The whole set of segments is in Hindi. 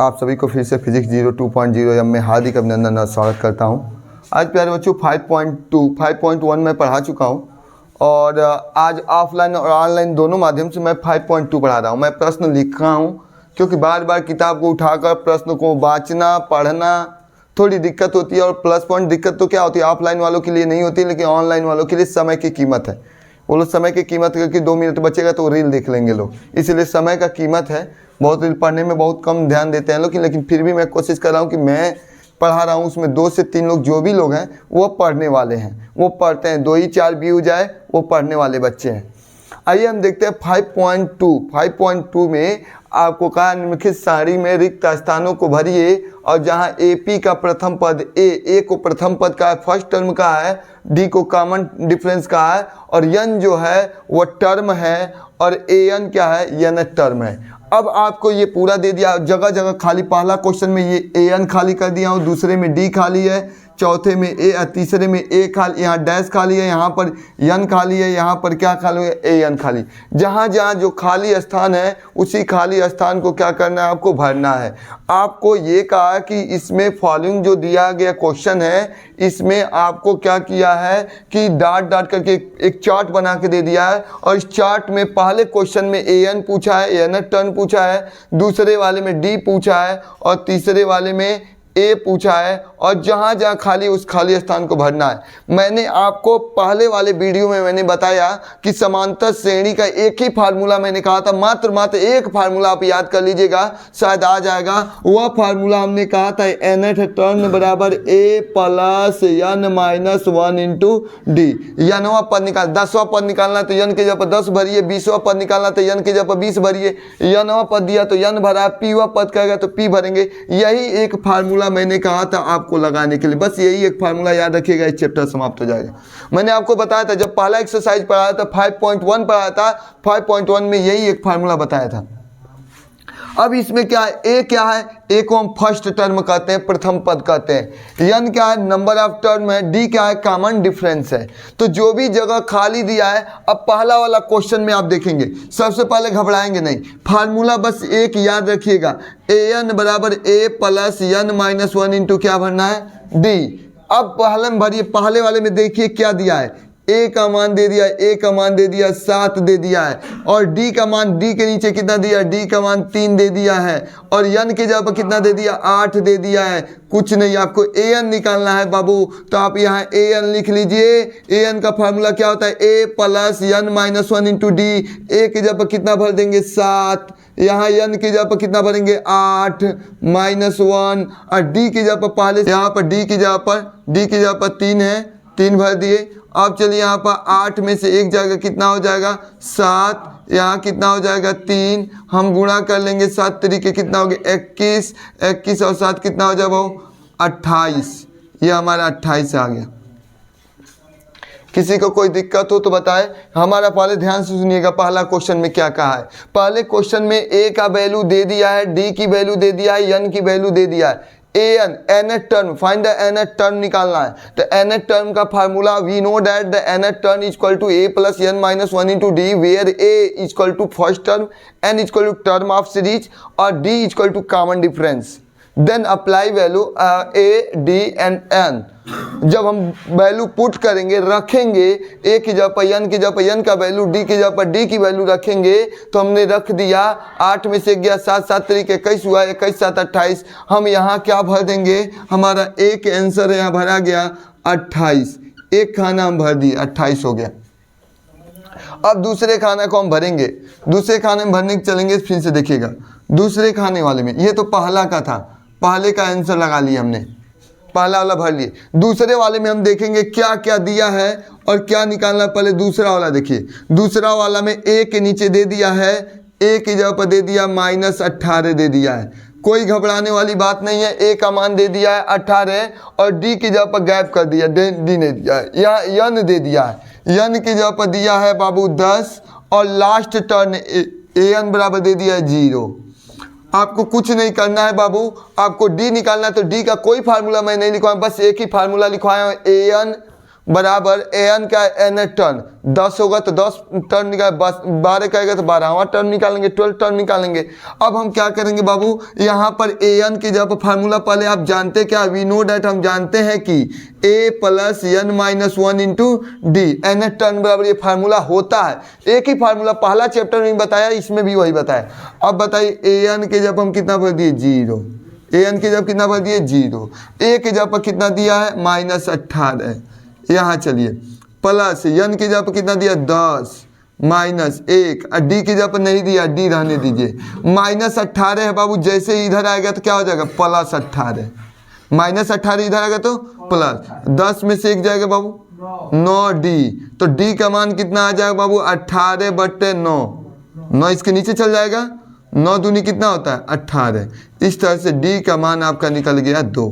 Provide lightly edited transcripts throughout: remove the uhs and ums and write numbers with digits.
आप सभी को फिर से फिजिक्स 02.0 में हार्दिक अभिनंदन और स्वागत करता हूं। आज प्यारे बच्चों 5.1 मैं पढ़ा चुका हूं और आज ऑफलाइन और ऑनलाइन दोनों माध्यम से मैं 5.2 पढ़ा रहा हूं। मैं प्रश्न लिख रहा हूं क्योंकि बार बार किताब को उठाकर प्रश्न को वाँचना पढ़ना थोड़ी दिक्कत होती है। और प्लस पॉइंट दिक्कत तो क्या होती है, ऑफलाइन वालों के लिए नहीं होती, लेकिन ऑनलाइन वालों के लिए समय की कीमत है। वो लोग समय की कीमत करके 2 मिनट बचेगा तो रील देख लेंगे लोग, इसलिए समय का कीमत है। बहुत रील पढ़ने में बहुत कम ध्यान देते हैं लोग, लेकिन फिर भी मैं कोशिश कर रहा हूँ कि मैं पढ़ा रहा हूँ उसमें 2 से 3 लोग जो भी लोग हैं वो पढ़ने वाले हैं, वो पढ़ते हैं। 2 ही 4 व्यू जाए वो पढ़ने वाले बच्चे हैं। आइए हम देखते हैं 5.2 में आपको कहा निम्नलिखित सारणी में रिक्त स्थानों को भरिए और जहां एपी का प्रथम पद ए को प्रथम पद का है, फर्स्ट टर्म का है, डी को कॉमन डिफरेंस का है और यन जो है वो टर्म है और एन क्या है, यन टर्म है। अब आपको ये पूरा दे दिया, जगह जगह खाली। पहला क्वेश्चन में ये एन खाली कर दिया हूँ, दूसरे में डी खाली है, चौथे में ए, तीसरे में ए खाली, यहाँ डैश खाली है, यहाँ पर यन खाली है, यहाँ पर क्या खाली है, ए एन खाली। जहाँ जहाँ जो खाली स्थान है उसी खाली स्थान को क्या करना है, आपको भरना है। आपको ये कहा कि इसमें फॉलोइंग जो दिया गया क्वेश्चन है इसमें आपको क्या किया है कि डाट डाट करके एक चार्ट बना के दे दिया है। और इस चार्ट में पहले क्वेश्चन में ए एन पूछा है, एन टर्न पूछा है, दूसरे वाले में डी पूछा है और तीसरे वाले में ए पूछा है। और जहाँ जहाँ खाली उस खाली स्थान को भरना है। मैंने आपको पहले वाले वीडियो में मैंने बताया कि समांतर श्रेणी का एक ही फार्मूला मैंने कहा था, मात्र एक फार्मूला आप याद कर लीजिएगा, शायद आ जाएगा। वह फार्मूला हमने कहा था nth टर्न बराबर a plus n minus 1 into d. यनवा पद निकाल, 10वां पद निकालना तो यन के जगह पर 10 भरिए, 20वां पद निकालना तो यन के जगह पर 20 भरिए। यनवा पद दिया तो यन भरा, पीवा पद कहेगा तो पी भरेंगे। यही एक फार्मूला मैंने कहा था आपको लगाने के लिए, बस यही एक फार्मूला याद रखिएगा, इस चैप्टर समाप्त हो जाएगा। मैंने आपको बताया था जब पहला एक्सरसाइज पढ़ाया था 5.1 पढ़ाया था, 5.1 में यही एक फार्मूला बताया था। अब इसमें क्या है, ए क्या है, ए को हम फर्स्ट टर्म कहते हैं, प्रथम पद कहते हैं। यन क्या है, नंबर ऑफ टर्म है, डी क्या है, कॉमन डिफरेंस है। तो जो भी जगह खाली दिया है, अब पहला वाला क्वेश्चन में आप देखेंगे, सबसे पहले घबराएंगे नहीं, फार्मूला बस एक याद रखिएगा, ए एन बराबर ए प्लस एन माइनस 1 इंटू क्या भरना है, डी। अब पहले में भरिए, पहले वाले में देखिए क्या दिया है, ए का मान दे दिया, ए का मान दे दिया 7 दे दिया है और डी का मान, डी के नीचे कितना दिया, डी का मान 3 दे दिया है और यन के जगह पर कितना दे दिया, 8 दे दिया है। कुछ नहीं, आपको ए एन निकालना है बाबू, तो आप यहाँ ए एन लिख लीजिए। ए एन का फार्मूला क्या होता है, a plus n minus 1 into d. A के जगह पर कितना भर देंगे, 7, यहाँ यन की जगह पर कितना भरेंगे, 8 माइनस 1 और डी की जगह पर पहले यहाँ पर डी की जगह पर 3 है, 3 भर दिए। अब चलिए यहाँ पर 8 में से एक जगह कितना हो जाएगा, 7, यहाँ कितना हो जाएगा 3, हम गुणा कर लेंगे 7 तरीके कितना हो गया 21, 21 और 7 कितना हो जाएगा 28। ये हमारा 28 आ गया। किसी को कोई दिक्कत हो तो बताए। हमारा पहले ध्यान से सुनिएगा, पहला क्वेश्चन में क्या कहा है। पहले क्वेश्चन में ए का वैल्यू दे दिया है, डी की वैल्यू दे दिया है, एन की वैल्यू दे दिया है। nth term, find the nth term निकालना है। तो nth टर्म का formula, we know that the nth term is equal to a plus n minus 1 into D, where a is equal to first term, n is equal to term of series और d is equal to common difference. Then apply value a, d and n। जब हम वैल्यू पुट करेंगे, रखेंगे ए की जगह पर एन की जगह पर एन का वैल्यू, डी की जगह पर डी की वैल्यू रखेंगे, तो हमने रख दिया 8 में से गया 7, 7 तरीके 21 हुआ, 21 7 28। हम यहाँ क्या भर देंगे, हमारा एक आंसर है यहाँ भरा गया 28। एक खाना हम भर दिए, 28 हो गया। अब दूसरे खाने को हम भरेंगे, दूसरे खाने में भरने चलेंगे, फिर से देखिएगा दूसरे खाने वाले में, ये तो पहला का था, पहले का आंसर लगा लिया हमने, पहला वाला भर लिए। दूसरे वाले में हम देखेंगे क्या क्या दिया है और क्या निकालना। पहले दूसरा वाला देखिए, दूसरा वाला में ए के नीचे दे दिया है, ए की जगह पर दे दिया माइनस 18 दे दिया है। कोई घबराने वाली बात नहीं है, ए का मान दे दिया है 18 और डी की जगह पर गैप कर दिया, डी ने दिया है, यहाँ यन दे दिया है, यन की जगह पर दिया है बाबू 10 और लास्ट टर्न ए एन बराबर दे दिया है 0। आपको कुछ नहीं करना है बाबू, आपको डी निकालना है। तो डी का कोई फार्मूला मैं नहीं लिखवाया, बस एक ही फार्मूला लिखवाया हूँ, ए एन बराबर एन का एन टर्न 10 होगा तो 10 टर्न निकाल, 12 कहेगा तो 12वां टर्न निकालेंगे, 12 टर्न निकालेंगे। अब हम क्या करेंगे बाबू, यहाँ पर एन की जब फार्मूला पहले आप जानते क्या, वी नो डैट, हम जानते हैं कि a plus n minus 1 into d, n turn बराबर ये फार्मूला होता है। एक ही फार्मूला पहला चैप्टर में बताया, इसमें भी वही बताया। अब बताइए ए एन के जब हम कितना भर दिए 0, ए एन के जब कितना भर दिए 0, ए के जब पर कितना दिया है -18, यहाँ चलिए प्लस एन की जगह पर कितना दिया 10 माइनस 1, और डी की जगह पर नहीं दिया, डी रहने दीजिए, -18 है बाबू। जैसे ही इधर आएगा तो क्या हो जाएगा +18, -18 इधर आएगा तो प्लस 10 में से 1 जाएगा बाबू 9 डी, तो डी का मान कितना आ जाएगा बाबू 18/9, 9 इसके नीचे चल जाएगा, 9 दूनी कितना होता है 18। इस तरह से डी का मान आपका निकल गया 2,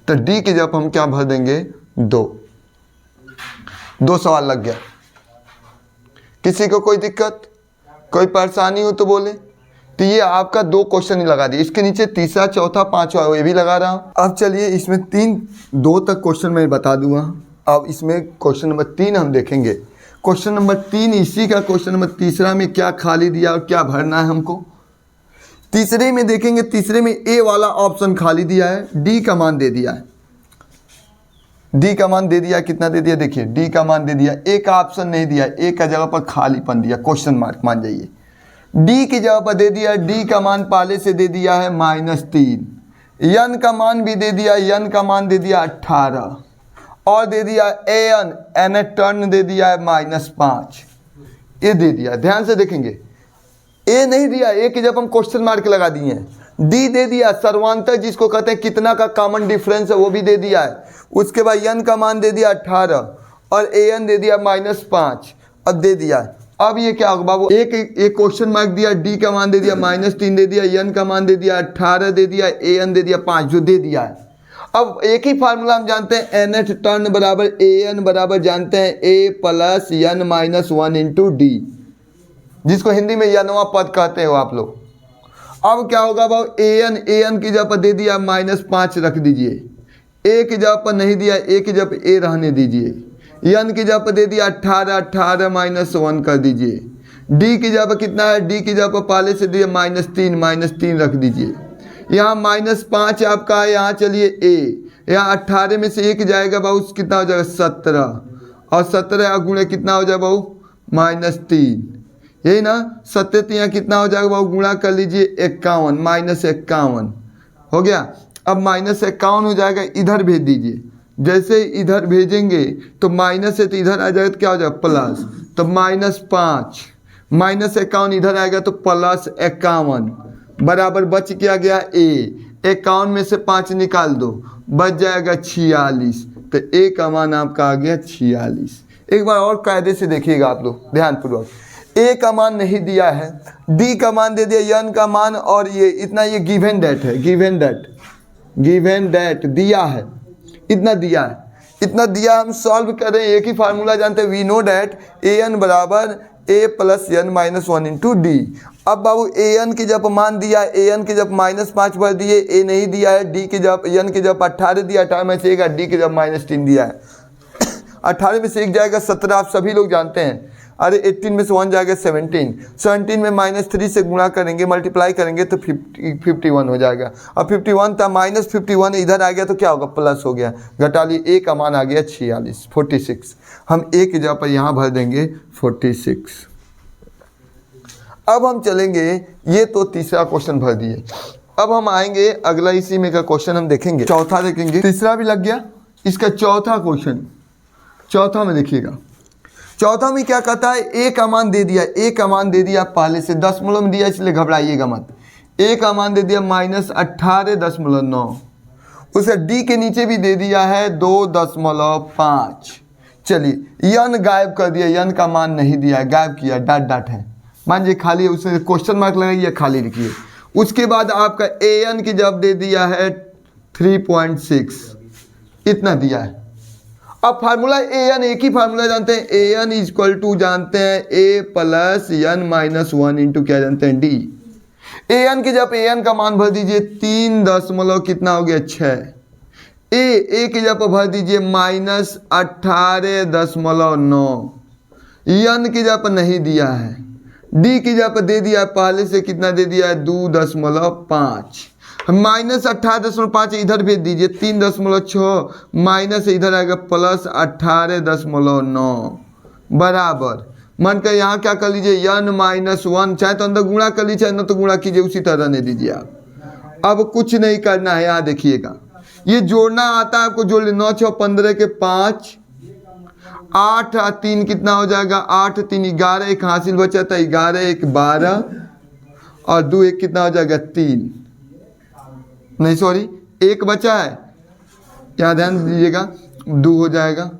तो डी की जगह हम क्या भर देंगे 2 सवाल लग गया। किसी को कोई दिक्कत, कोई परेशानी हो तो बोले। तो ये आपका 2 क्वेश्चन ही लगा दिए, इसके नीचे तीसरा, चौथा, पांचवा ये भी लगा रहा हूँ। अब चलिए इसमें 2 तक क्वेश्चन मैं बता दूंगा। अब इसमें क्वेश्चन नंबर 3 हम देखेंगे। क्वेश्चन नंबर 3 इसी का क्वेश्चन नंबर तीसरा में क्या खाली दिया और क्या भरना है हमको। तीसरे में देखेंगे, तीसरे में ए वाला ऑप्शन खाली दिया है, डी का मान दे दिया है, डी का मान दे दिया, कितना दे दिया देखिए, डी का मान दे दिया, ए का ऑप्शन नहीं दिया, ए का जगह पर खालीपन दिया, क्वेश्चन मार्क मान जाइए। डी की जगह पर दे दिया, डी का मान पहले से दे दिया है -3, एन का मान भी दे दिया, एन का मान दे दिया 18, और दे दिया एन टर्न दे दिया है -5, ये दे दिया। ध्यान से देखेंगे, ए नहीं दिया, ए की जब हम क्वेश्चन मार्क लगा दिए हैं। डी दे दिया, सर्वांतर जिसको कहते हैं कितना का कॉमन डिफरेंस है वो भी दे दिया है। उसके बाद एन का मान दे दिया 18 और एन दे दिया -5, अब दे दिया। अब ये क्या होगा बाबू, एक क्वेश्चन मार्क दिया, डी का मान दे दिया -3 दे दिया, एन का मान दे दिया 18 दे दिया, एन दे दिया 5 जो दे दिया है। अब एक ही फार्मूला हम जानते हैं, एन टर्न बराबर एन बराबर जानते हैं a plus n minus 1 into d, जिसको हिंदी में यनवा पद कहते हो आप लोग। अब क्या होगा बाबू, एन की जगह पर दे दिया -5 रख दीजिए, ए की जगह पर नहीं दिया, ए की जगह पर ए रहने दीजिए, एन की जगह पर दे दिया 18 -1 कर दीजिए। डी की जगह पर कितना है, डी की जगह पर पहले से दिया -3 रख दीजिए। यहाँ -5 आपका है, यहाँ चलिए ए, यहाँ 18 में से 1 जाएगा बाबू, कितना हो जाएगा 17, और 17 गुणे कितना हो जाएगा बाबू -3, यही ना 17 यहाँ कितना हो जाएगा बाबू, गुणा कर लीजिए 51, -51 हो गया। अब -51 हो जाएगा, इधर भेज दीजिए। जैसे इधर भेजेंगे तो माइनस है तो इधर आ जाएगा तो क्या हो जाएगा प्लस, तो -5 -51 इधर आएगा तो +51 बराबर बच क्या गया ए, 51 में से 5 निकाल दो बच जाएगा 46, तो ए का मान आपका आ गया 46। एक बार और कायदे से देखिएगा आप लोग ध्यानपूर्वक, ए का मान नहीं दिया है, डी का मान दे दिया, एन का मान, और ये इतना, ये गिवन डेट है, गिवन डेट दिया है, इतना दिया है, इतना दिया। हम सॉल्व करें, एक ही फार्मूला जानते हैं, we know that a N बराबर ए plus n minus 1 into d. अब बाबू ए एन की जब मान दिया, ए एन की जब -5 भर दिए, ए नहीं दिया है, डी की जब एन की जब 18 दिया, 18 में से 1, डी की जब -3 दिया है, 18 में से 1 जाएगा 17, आप सभी लोग जानते हैं। अरे 18 में से 1 जाएगा 17 में -3 से गुणा करेंगे, मल्टीप्लाई करेंगे तो 51 हो जाएगा। अब 51 था, -51 इधर आ गया तो क्या होगा प्लस हो गया, घटा लिए, ए का मान आ गया 46। हम ए की जगह पर यहाँ भर देंगे 46। अब हम चलेंगे, ये तो तीसरा क्वेश्चन भर दिए। अब हम आएंगे अगला, इसी में का क्वेश्चन हम देखेंगे, चौथा देखेंगे। तीसरा भी लग गया, इसका चौथा क्वेश्चन, चौथा में देखिएगा। चौथा में क्या कहता है, ए का मान दे दिया, ए का मान दे दिया पहले से दशमलव में दिया, इसलिए घबराइएगा मत। ए का मान दे दिया -18.9, उसे डी के नीचे भी दे दिया है 2.5। चलिए यन गायब कर दिया, यन का मान नहीं दिया है, गायब किया, डॉट है, मान लीजिए खाली, उसने क्वेश्चन मार्क लगाइए, खाली लिखिए। उसके बाद आपका ए एन की जब दे दिया है 3.6, इतना दिया है। अब फार्मूला ए एन, एक ही फार्मूला जानते हैं, ए एन इक्वल टू जानते हैं a plus n minus 1 into क्या जानते हैं डी। ए एन की जब ए एन का मान भर दीजिए 3 दशमलव कितना हो गया 6, ए की जगह पर भर दीजिए -18.9, यन की जगह पर नहीं दिया है, डी की जगह पर दे दिया है पहले से, कितना दे दिया है 2.5, -18.5 इधर भेज दीजिए, 3.6 माइनस इधर आएगा +18.9 बराबर, मन कर यहाँ क्या कर लीजिए n-1, चाहे तो अंदर गुणा कर लीजिए, चाहे न तो गुणा कीजिए, उसी तरह रहने दीजिए आप। अब कुछ नहीं करना है, यहाँ देखिएगा ये जोड़ना आता है आपको, जोड़ ले 9 6 15 के 5, 8 और 3 कितना हो जाएगा 8 3 11, एक हासिल बचा था 11 1 12 और 2 1 कितना हो जाएगा 3, नहीं सॉरी 1 बचा है, यहाँ ध्यान दीजिएगा 2 हो जाएगा,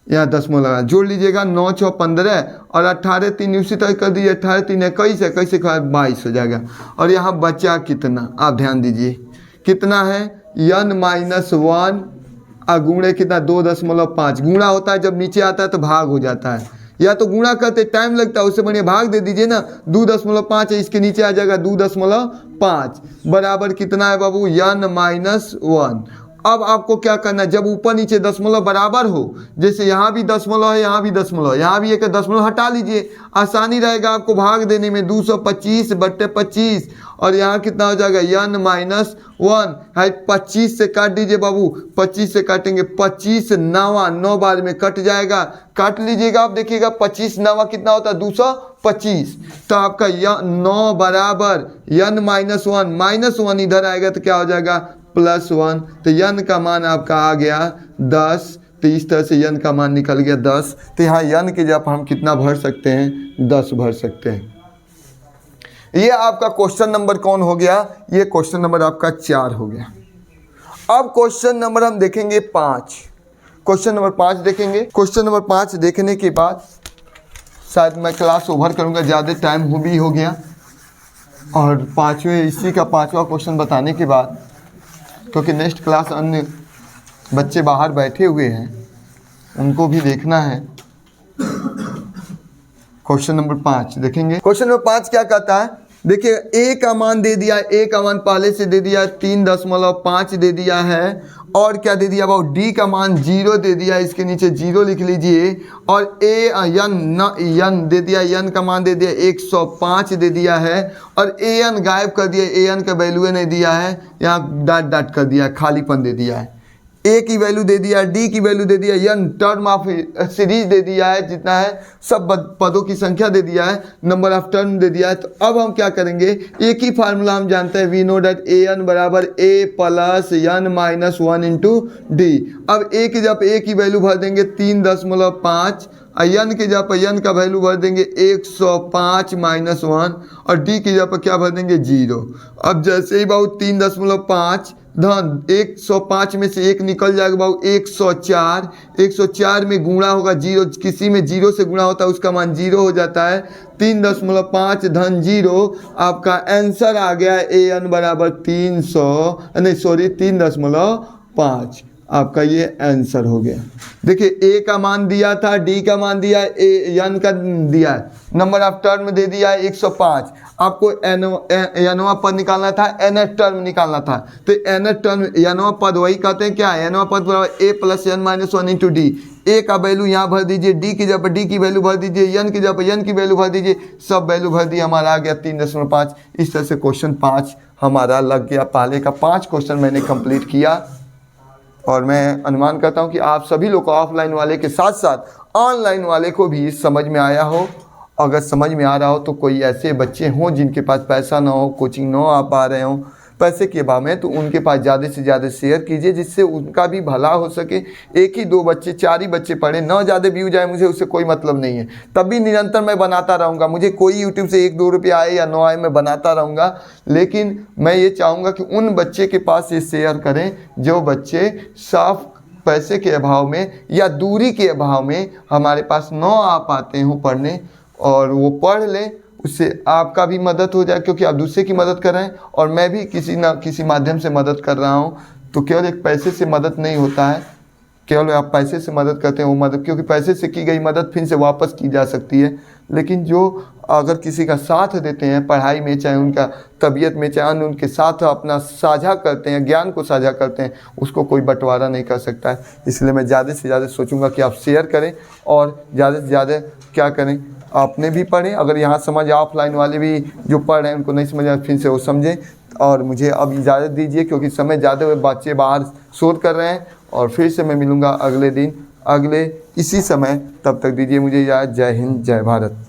यहाँ 10 लगा, जोड़ लीजिएगा 9 6 15 और 18 3 उसी तरह कर दीजिए, 18 3 21 21 22 हो जाएगा। और यहाँ बचा कितना आप ध्यान दीजिए, कितना है n-1 गुणे कितना 2.5, गुणा होता है जब नीचे आता है तो भाग हो जाता है, या तो गुणा करते टाइम लगता है, उससे बढ़िया भाग दे दीजिए ना, 2.5 है, इसके नीचे आ जाएगा 2.5 बराबर कितना है बाबू n-1। अब आपको क्या करना है, जब ऊपर नीचे दशमलव बराबर हो, जैसे यहाँ भी दशमलव है, यहाँ भी दशमलव है, यहाँ भी एक दशमलव हटा लीजिए, आसानी रहेगा आपको भाग देने में, 225/25 और यहाँ कितना हो जाएगा n-1 है, 25 से काट दीजिए बाबू, 25 से काटेंगे 25 9 9 बार में कट जाएगा, काट लीजिएगा आप, देखिएगा 25 9 कितना होता है 225, तो आपका 9 बराबर n-1 इधर आएगा तो क्या हो जाएगा +1, तो n का मान आपका आ गया 10, तो इस तरह से n का मान निकल गया 10, तो यहाँ n की जगह हम कितना भर सकते हैं 10 भर सकते हैं। ये आपका क्वेश्चन नंबर कौन हो गया, ये क्वेश्चन नंबर आपका 4 हो गया। अब क्वेश्चन नंबर हम देखेंगे 5, क्वेश्चन नंबर 5 देखेंगे। क्वेश्चन नंबर 5 देखने के बाद शायद मैं क्लास ओवर करूँगा, ज़्यादा टाइम हो गया, और इसी का 5वां क्वेश्चन बताने के बाद, क्योंकि नेक्स्ट क्लास अन्य बच्चे बाहर बैठे हुए हैं, उनको भी देखना है। क्वेश्चन नंबर 5 देखेंगे। क्वेश्चन नंबर 5 क्या कहता है, देखिए ए का मान दे दिया, ए का मान पहले से दे दिया 3.5 दे दिया है, और क्या दे दिया भाव डी का मान 0 दे दिया, इसके नीचे 0 लिख लीजिए, और एन दे दिया, एन का मान दे दिया 105 दे दिया है, और एन गायब कर दिया, एन का वैल्यू नहीं दिया है, यहाँ डॉट कर दिया, खालीपन दे दिया है, ए की वैल्यू दे दिया, डी की वैल्यू दे दिया, एन टर्म ऑफ सीरीज दे दिया है, जितना है सब पदों की संख्या दे दिया है, नंबर ऑफ टर्म दे दिया है। तो अब हम क्या करेंगे, एक ही फार्मूला हम जानते हैं, we know that A N बराबर ए प्लस n-1 इंटू डी। अब ए की जगह ए की वैल्यू भर देंगे 3.5, एन की जगह पर एन का वैल्यू भर देंगे 105 -1, और डी की जगह पर क्या भर देंगे 0। अब जैसे ही बाबू 3.5 धन 105 में से 1 निकल जाएगा बाबू 104 में गुणा होगा 0, किसी में 0 से गुणा होता है उसका मान 0 हो जाता है, 3.5 धन 0, आपका आंसर आ गया ए एन बराबर 3.5, आपका ये आंसर हो गया। देखिए ए का मान दिया था, डी का मान दिया, एन का दिया है, नंबर ऑफ टर्म दे दिया है 105, आपको एनवा पद निकालना था, एन टर्म निकालना था, तो एन टर्म एनवा पद वही कहते हैं क्या, एनवा पद बराबर ए प्लस n-1 इंटू डी। ए का वैल्यू यहाँ भर दीजिए, डी की जगह पर डी की वैल्यू भर दीजिए, एन की जगह पर एन की वैल्यू भर दीजिए, सब वैल्यू भर दी, हमारा आ गया 3.5। इस तरह से क्वेश्चन 5 हमारा लग गया। पहले का 5 क्वेश्चन मैंने कंप्लीट किया, और मैं अनुमान करता हूं कि आप सभी लोग को ऑफलाइन वाले के साथ साथ ऑनलाइन वाले को भी समझ में आया हो। अगर समझ में आ रहा हो तो कोई ऐसे बच्चे हों जिनके पास पैसा ना हो, कोचिंग ना आ पा रहे हों पैसे के अभाव में, तो उनके पास ज़्यादा से ज़्यादा शेयर कीजिए, जिससे उनका भी भला हो सके। एक ही 2 बच्चे 4 ही बच्चे पढ़े, ना ज़्यादा व्यू जाए, मुझे उससे कोई मतलब नहीं है, तब भी निरंतर मैं बनाता रहूँगा। मुझे कोई यूट्यूब से 1-2 रुपये आए या ना आए, मैं बनाता रहूँगा, लेकिन मैं ये चाहूँगा कि उन बच्चे के पास ये शेयर करें जो बच्चे साफ पैसे के अभाव में या दूरी के अभाव में हमारे पास ना आ पाते हों पढ़ने, और वो पढ़ लें, उससे आपका भी मदद हो जाए, क्योंकि आप दूसरे की मदद कर रहे हैं और मैं भी किसी ना किसी माध्यम से मदद कर रहा हूँ। तो केवल एक पैसे से मदद नहीं होता है, केवल आप पैसे से मदद करते हैं वो मदद, क्योंकि पैसे से की गई मदद फिर से वापस की जा सकती है, लेकिन जो अगर किसी का साथ देते हैं पढ़ाई में, चाहे उनका तबीयत में, चाहे अन्य उनके साथ अपना साझा करते हैं, ज्ञान को साझा करते हैं, उसको कोई बंटवारा नहीं कर सकता है। इसलिए मैं ज़्यादा से ज़्यादा सोचूंगा कि आप शेयर करें और ज़्यादा से ज़्यादा क्या करें, आपने भी पढ़ें। अगर यहाँ समझ ऑफलाइन वाले भी जो पढ़ रहे हैं उनको नहीं समझ आया फिर से वो समझें। और मुझे अब इजाज़त दीजिए क्योंकि समय ज़्यादा हुए, बच्चे बाहर शोर कर रहे हैं। और फिर से मैं मिलूँगा अगले दिन अगले इसी समय, तब तक दीजिए मुझे इजाज़त। जय हिंद, जय भारत।